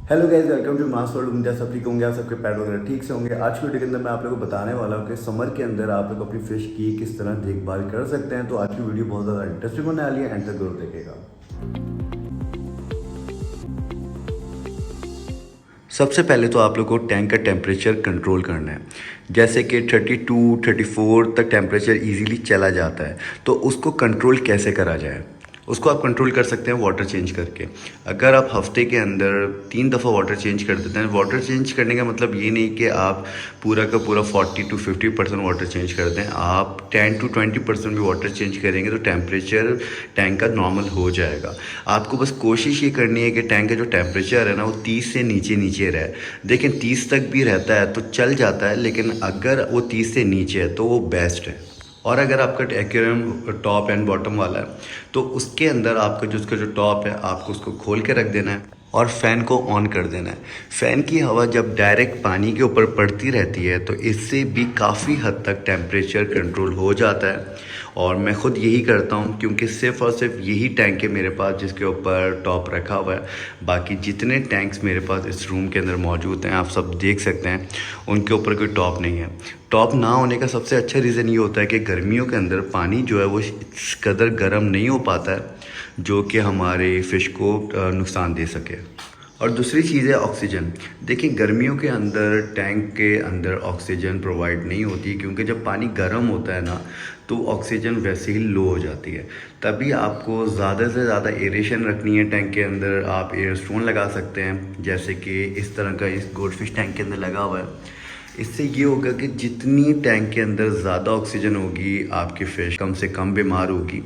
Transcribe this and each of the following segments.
Hello guys, welcome to mass world. उम्मीद है सब ठीक होंगे, आप सबके पैर वगैरह ठीक से होंगे। आज की वीडियो के अंदर मैं आप लोगों को बताने वाला हूँ कि समर के अंदर आप लोग अपनी फिश की किस तरह देखभाल कर सकते हैं। तो आज की वीडियो बहुत ज़्यादा इंटरेस्टिंग होने वाली है, एंड तक जरूर देखिएगा। सबसे पहले तो आप लोग को टैंक का टेम्परेचर कंट्रोल करना है। जैसे कि 32 34 तक टेम्परेचर इजीली चला जाता है, तो उसको कंट्रोल कैसे करा जाए। उसको आप कंट्रोल कर सकते हैं वाटर चेंज करके। अगर आप हफ्ते के अंदर 3 दफ़ा वाटर चेंज कर देते हैं, वाटर चेंज करने का मतलब ये नहीं कि आप पूरा का पूरा 40 to 50% वाटर चेंज कर दें। आप 10 to 20% भी वाटर चेंज करेंगे तो टेम्परेचर टैंक का नॉर्मल हो जाएगा। आपको बस कोशिश ये करनी है कि टैंक का जो टेम्परेचर है ना, वो 30 से नीचे नीचे रहे। देखिए 30 तक भी रहता है तो चल जाता है, लेकिन अगर वो 30 से नीचे है तो वो बेस्ट है। और अगर आपका एक्वेरियम टॉप एंड बॉटम वाला है तो उसके अंदर आपका जो उसका जो टॉप है आपको उसको खोल के रख देना है और फ़ैन को ऑन कर देना है। फ़ैन की हवा जब डायरेक्ट पानी के ऊपर पड़ती रहती है तो इससे भी काफ़ी हद तक टेम्परेचर कंट्रोल हो जाता है। और मैं ख़ुद यही करता हूँ, क्योंकि सिर्फ़ और सिर्फ यही टैंक है मेरे पास जिसके ऊपर टॉप रखा हुआ है। बाकी जितने टैंक्स मेरे पास इस रूम के अंदर मौजूद हैं, आप सब देख सकते हैं, उनके ऊपर कोई टॉप नहीं है। टॉप ना होने का सबसे अच्छा रीज़न ये होता है कि गर्मियों के अंदर पानी जो है वो इस कदर गर्म नहीं हो पाता है जो कि हमारे फ़िश को नुकसान दे सके। और दूसरी चीज़ है ऑक्सीजन। देखिए गर्मियों के अंदर टैंक के अंदर ऑक्सीजन प्रोवाइड नहीं होती, क्योंकि जब पानी गर्म होता है ना तो ऑक्सीजन वैसे ही लो हो जाती है। तभी आपको ज़्यादा से ज़्यादा एरेशन रखनी है टैंक के अंदर। आप एयर स्टोन लगा सकते हैं, जैसे कि इस तरह का इस गोल्डफिश टैंक के अंदर लगा हुआ है। इससे ये होगा कि जितनी टैंक के अंदर ज़्यादा ऑक्सीजन होगी आपकी फ़िश कम से कम बीमार होगी।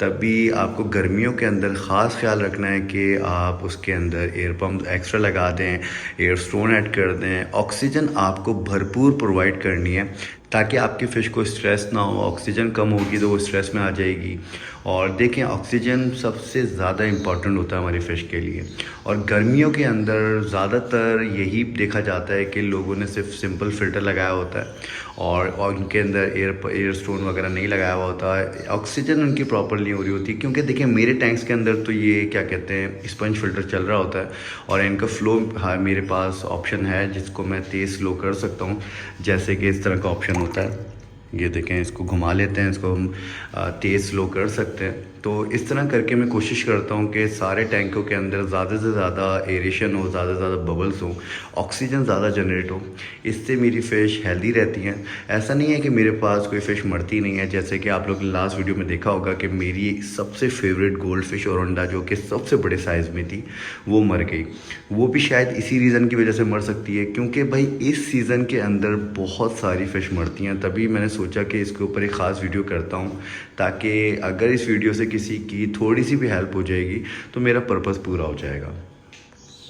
तभी आपको गर्मियों के अंदर ख़ास ख्याल रखना है कि आप उसके अंदर एयर पम्प एक्स्ट्रा लगा दें, एयर स्टोन ऐड कर दें। ऑक्सीजन आपको भरपूर प्रोवाइड करनी है ताकि आपकी फ़िश को स्ट्रेस ना हो। ऑक्सीजन कम होगी तो वो स्ट्रेस में आ जाएगी। और देखें ऑक्सीजन सबसे ज़्यादा इम्पॉर्टेंट होता है हमारी फ़िश के लिए। और गर्मियों के अंदर ज़्यादातर यही देखा जाता है कि लोगों ने सिर्फ सिंपल फ़िल्टर लगाया होता है और उनके अंदर एयर स्टोन वगैरह नहीं लगाया हुआ होता है। ऑक्सीजन उनकी प्रॉपर नहीं हो रही होती, क्योंकि देखिए मेरे टैंक्स के अंदर तो ये क्या कहते हैं स्पंज फ़िल्टर चल रहा होता है और इनका फ़्लो हाँ मेरे पास ऑप्शन है जिसको मैं तेज़ स्लो कर सकता हूँ। जैसे कि इस तरह का ऑप्शन होता है, ये देखें, इसको घुमा लेते हैं, इसको हम तेज़ स्लो कर सकते हैं। तो इस तरह करके मैं कोशिश करता हूँ कि सारे टैंकों के अंदर ज़्यादा से ज़्यादा एरेशन हो, ज़्यादा से ज़्यादा बबल्स हो, ऑक्सीजन ज़्यादा जनरेट हो। इससे मेरी फ़िश हेल्दी रहती हैं। ऐसा नहीं है कि मेरे पास कोई फ़िश मरती नहीं है। जैसे कि आप लोग ने लास्ट वीडियो में देखा होगा कि मेरी सबसे फेवरेट गोल्ड फिश ओरंडा जो कि सबसे बड़े साइज़ में थी वो मर गई। वो भी शायद इसी रीज़न की वजह से मर सकती है, क्योंकि भाई इस सीज़न के अंदर बहुत सारी फ़िश मरती हैं। तभी मैंने सोचा कि इसके ऊपर एक ख़ास वीडियो करता हूँ, ताकि अगर इस वीडियो से किसी की थोड़ी सी भी हेल्प हो जाएगी तो मेरा पर्पज़ पूरा हो जाएगा।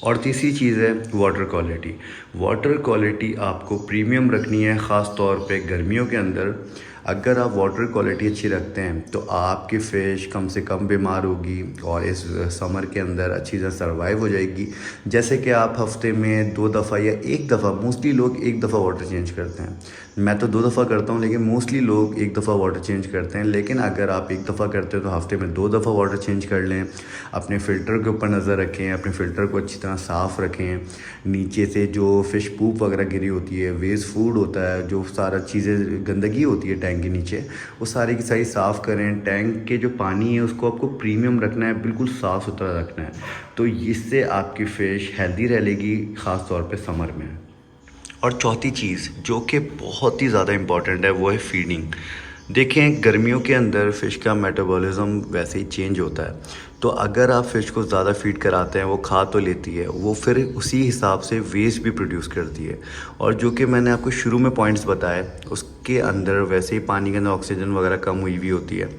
और तीसरी चीज़ है वाटर क्वालिटी। वाटर क्वालिटी आपको प्रीमियम रखनी है, ख़ास तौर पे गर्मियों के अंदर। अगर आप वाटर क्वालिटी अच्छी रखते हैं तो आपकी फ़िश कम से कम बीमार होगी और इस समर के अंदर अच्छी तरह सर्वाइव हो जाएगी। जैसे कि आप हफ्ते में 2 दफ़ा या 1 दफ़ा, मोस्टली लोग 1 दफ़ा वाटर चेंज करते हैं। मैं तो 2 दफ़ा करता हूँ, लेकिन मोस्टली लोग 1 दफ़ा वाटर चेंज करते हैं। लेकिन अगर आप 1 दफ़ा करते हैं तो हफ्ते में 2 दफ़ा वाटर चेंज कर लें। अपने फ़िल्टर के ऊपर नज़र रखें, अपने फ़िल्टर को अच्छी तरह साफ़ रखें। नीचे से जो फ़िश पूप वगैरह गिरी होती है, वेस्ट फूड होता है, जो सारा चीज़ें गंदगी होती है टैंक के नीचे, वो सारी की सारी साफ़ करें। टैंक के जो पानी है उसको आपको प्रीमियम रखना है, बिल्कुल साफ़ सुथरा रखना है। तो इससे आपकी फ़िश हेल्दी रहेगी, ख़ास तौर पे समर में। और चौथी चीज़ जो कि बहुत ही ज़्यादा इम्पॉर्टेंट है वो है फीडिंग। देखें गर्मियों के अंदर फ़िश का मेटाबॉलिज्म वैसे ही चेंज होता है, तो अगर आप फ़िश को ज़्यादा फीड कराते हैं वो खा तो लेती है, वो फिर उसी हिसाब से वेस्ट भी प्रोड्यूस करती है। और जो कि मैंने आपको शुरू में पॉइंट्स बताए उसके अंदर वैसे ही पानी के अंदर ऑक्सीजन वगैरह कम हुई हुई होती है।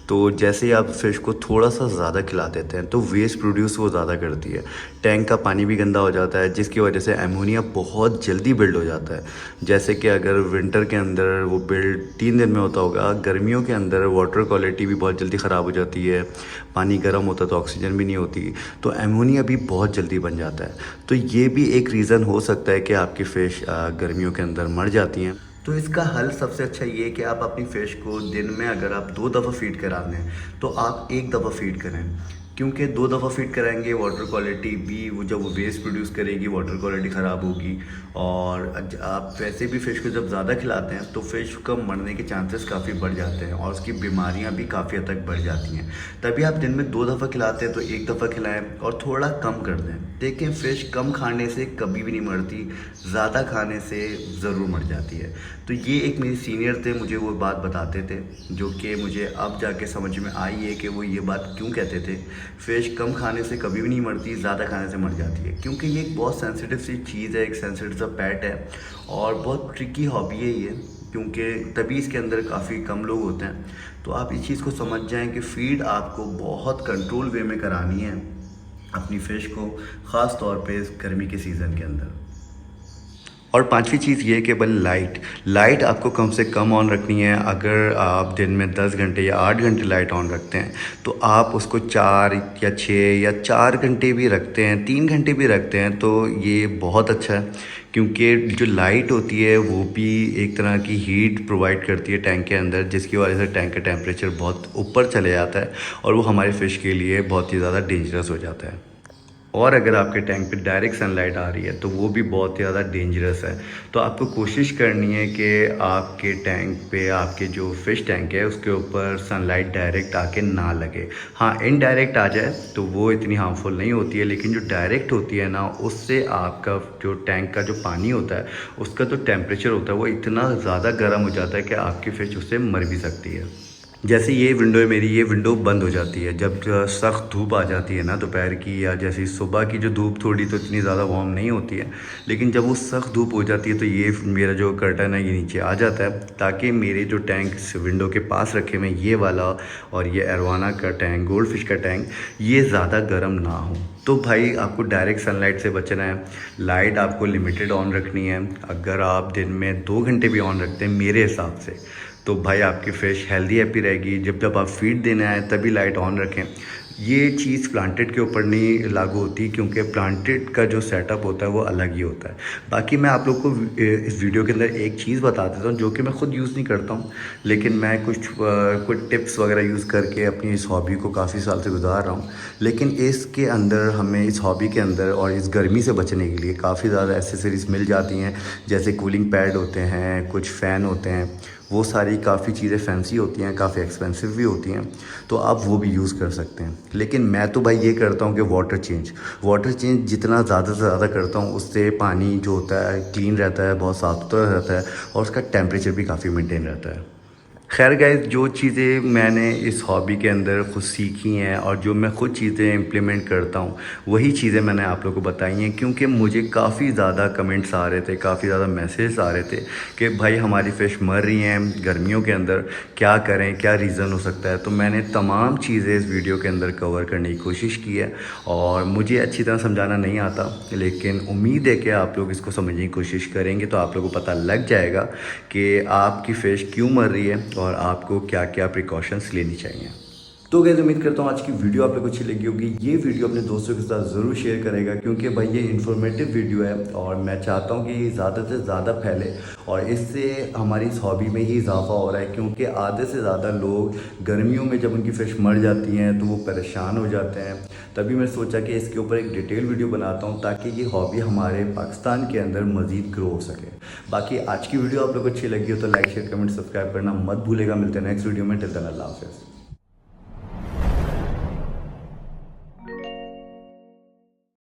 तो जैसे ही आप फ़िश को थोड़ा सा ज़्यादा खिला देते हैं तो वेस्ट प्रोड्यूस वो ज़्यादा करती है। टैंक का पानी भी गंदा हो जाता है, जिसकी वजह से एमोनिया बहुत जल्दी बिल्ड हो जाता है। जैसे कि अगर विंटर के अंदर वो बिल्ड 3 दिन में होता होगा, गर्मियों के अंदर वाटर क्वालिटी भी बहुत जल्दी ख़राब हो जाती है। पानी गर्म होता है तो ऑक्सीजन भी नहीं होती, तो एमोनिया भी बहुत जल्दी बन जाता है। तो ये भी एक रीज़न हो सकता है कि आपकी फ़िश गर्मियों के अंदर मर जाती हैं। तो इसका हल सबसे अच्छा ये है कि आप अपनी फ़िश को दिन में अगर आप 2 दफ़ा फ़ीड करा दें तो आप 1 दफ़ा फ़ीड करें। क्योंकि 2 दफ़ा फीड कराएंगे वाटर क्वालिटी भी वो जब वो वेस्ट प्रोड्यूस करेगी वाटर क्वालिटी ख़राब होगी। और आप वैसे भी फ़िश को जब ज़्यादा खिलाते हैं तो फ़िश का मरने के चांसेस काफ़ी बढ़ जाते हैं और उसकी बीमारियां भी काफ़ी हद तक बढ़ जाती हैं। तभी आप दिन में 2 दफ़ा खिलाते हैं तो 1 दफ़ा खिलाएं और थोड़ा कम कर दें। देखें फ़िश कम खाने से कभी भी नहीं मरती, ज़्यादा खाने से ज़रूर मर जाती है। तो ये एक मेरे सीनियर थे, मुझे वो बात बताते थे, जो कि मुझे अब जाके समझ में आई है कि वो ये बात क्यों कहते थे। फ़िश कम खाने से कभी भी नहीं मरती, ज़्यादा खाने से मर जाती है, क्योंकि ये एक बहुत सेंसिटिव सी चीज़ है, एक सेंसिटिव सा पेट है और बहुत ट्रिकी हॉबी है ये, क्योंकि तभी इसके अंदर काफ़ी कम लोग होते हैं। तो आप इस चीज़ को समझ जाएं कि फ़ीड आपको बहुत कंट्रोल वे में करानी है अपनी फ़िश को, ख़ास तौर पे इस गर्मी के सीज़न के अंदर। और पांचवी चीज़ ये है कि बल लाइट आपको कम से कम ऑन रखनी है। अगर आप दिन में 10 घंटे या 8 घंटे लाइट ऑन रखते हैं तो आप उसको 4 या 6 या 4 घंटे भी रखते हैं, 3 घंटे भी रखते हैं तो ये बहुत अच्छा है, क्योंकि जो लाइट होती है वो भी एक तरह की हीट प्रोवाइड करती है टैंक के अंदर, जिसकी वजह से टैंक का टेम्परेचर बहुत ऊपर चले जाता है और वो हमारे फ़िश के लिए बहुत ही ज़्यादा डेंजरस हो जाता है। और अगर आपके टैंक पे डायरेक्ट सनलाइट आ रही है तो वो भी बहुत ज़्यादा डेंजरस है। तो आपको कोशिश करनी है कि आपके टैंक पे, आपके जो फ़िश टैंक है उसके ऊपर सनलाइट डायरेक्ट आके ना लगे। हाँ, इनडायरेक्ट आ जाए तो वो इतनी हार्मफुल नहीं होती है, लेकिन जो डायरेक्ट होती है ना, उससे आपका जो टैंक का जो पानी होता है उसका जो टेम्परेचर होता है वो इतना ज़्यादा गर्म हो जाता है कि आपकी फ़िश उससे मर भी सकती है। जैसे ये विंडो है मेरी, ये विंडो बंद हो जाती है जब सख्त धूप आ जाती है ना दोपहर की, या जैसे सुबह की जो धूप थोड़ी तो इतनी ज़्यादा वार्म नहीं होती है, लेकिन जब वो सख्त धूप हो जाती है तो ये मेरा जो कर्टन है ये नीचे आ जाता है, ताकि मेरे जो टैंक विंडो के पास रखे हुए ये वाला और ये एरवाना का टैंक, गोल्ड फिश का टैंक, ये ज़्यादा गर्म ना हो। तो भाई आपको डायरेक्ट सनलाइट से बचना है। लाइट आपको लिमिटेड ऑन रखनी है। अगर आप दिन में 2 घंटे भी ऑन रखते हैं मेरे हिसाब से, तो भाई आपकी फ़िश हेल्दी हैप्पी रहेगी। जब आप फीड देने आए तभी लाइट ऑन रखें। ये चीज़ प्लांटेड के ऊपर नहीं लागू होती, क्योंकि प्लांटेड का जो सेटअप होता है वो अलग ही होता है। बाकी मैं आप लोग को इस वीडियो के अंदर एक चीज़ बता देता हूँ जो कि मैं ख़ुद यूज़ नहीं करता हूँ, लेकिन मैं कुछ टिप्स वगैरह यूज़ करके अपनी इस हॉबी को काफ़ी साल से गुजार रहा हूँ। लेकिन इसके अंदर हमें इस हॉबी के अंदर और इस गर्मी से बचने के लिए काफ़ी ज़्यादा एसेसरीज़ मिल जाती हैं, जैसे कूलिंग पैड होते हैं, कुछ फ़ैन होते हैं, वो सारी काफ़ी चीज़ें फैंसी होती हैं, काफ़ी एक्सपेंसिव भी होती हैं, तो आप वो भी यूज़ कर सकते हैं। लेकिन मैं तो भाई ये करता हूँ कि वाटर चेंज जितना ज़्यादा से ज़्यादा करता हूँ उससे पानी जो होता है क्लीन रहता है, बहुत साफ़ सुथरा रहता है और उसका टेम्परेचर भी काफ़ी मेंटेन रहता है। खैर गाइस, जो चीज़ें मैंने इस हॉबी के अंदर खुद सीखी हैं और जो मैं खुद चीज़ें इम्प्लीमेंट करता हूँ वही चीज़ें मैंने आप लोगों को बताई हैं, क्योंकि मुझे काफ़ी ज़्यादा कमेंट्स आ रहे थे, काफ़ी ज़्यादा मैसेज आ रहे थे कि भाई हमारी फ़िश मर रही हैं गर्मियों के अंदर, क्या करें, क्या रीज़न हो सकता है। तो मैंने तमाम चीज़ें इस वीडियो के अंदर कवर करने की कोशिश की है और मुझे अच्छी तरह समझाना नहीं आता, लेकिन उम्मीद है कि आप लोग इसको समझने की कोशिश करेंगे तो आप लोगों को पता लग जाएगा कि आपकी फ़िश क्यों मर रही है और आपको क्या क्या प्रिकॉशंस लेनी चाहिए। तो गाइस, उम्मीद करता हूँ आज की वीडियो आप लोगों को अच्छी लगी होगी। ये वीडियो अपने दोस्तों के साथ ज़रूर शेयर करेगा, क्योंकि भाई ये इन्फॉर्मेटिव वीडियो है और मैं चाहता हूँ कि ये ज़्यादा से ज़्यादा फैले और इससे हमारी इस हॉबी में ही इजाफा हो रहा है, क्योंकि आधे से ज़्यादा लोग गर्मियों में जब उनकी फ़िश मर जाती हैं तो वो परेशान हो जाते हैं। तभी मैं सोचा कि इसके ऊपर एक डिटेल वीडियो बनाता हूँ ताकि ये हॉबी हमारे पाकिस्तान के अंदर मज़ीद ग्रो हो सके। बाकी आज की वीडियो आप लोग को अच्छी लगी हो तो लाइक शेयर कमेंट सब्सक्राइब करना मत भूलेगा। मिलते हैं नेक्स्ट वीडियो में। टिल देन अल्लाह हाफ़िज़।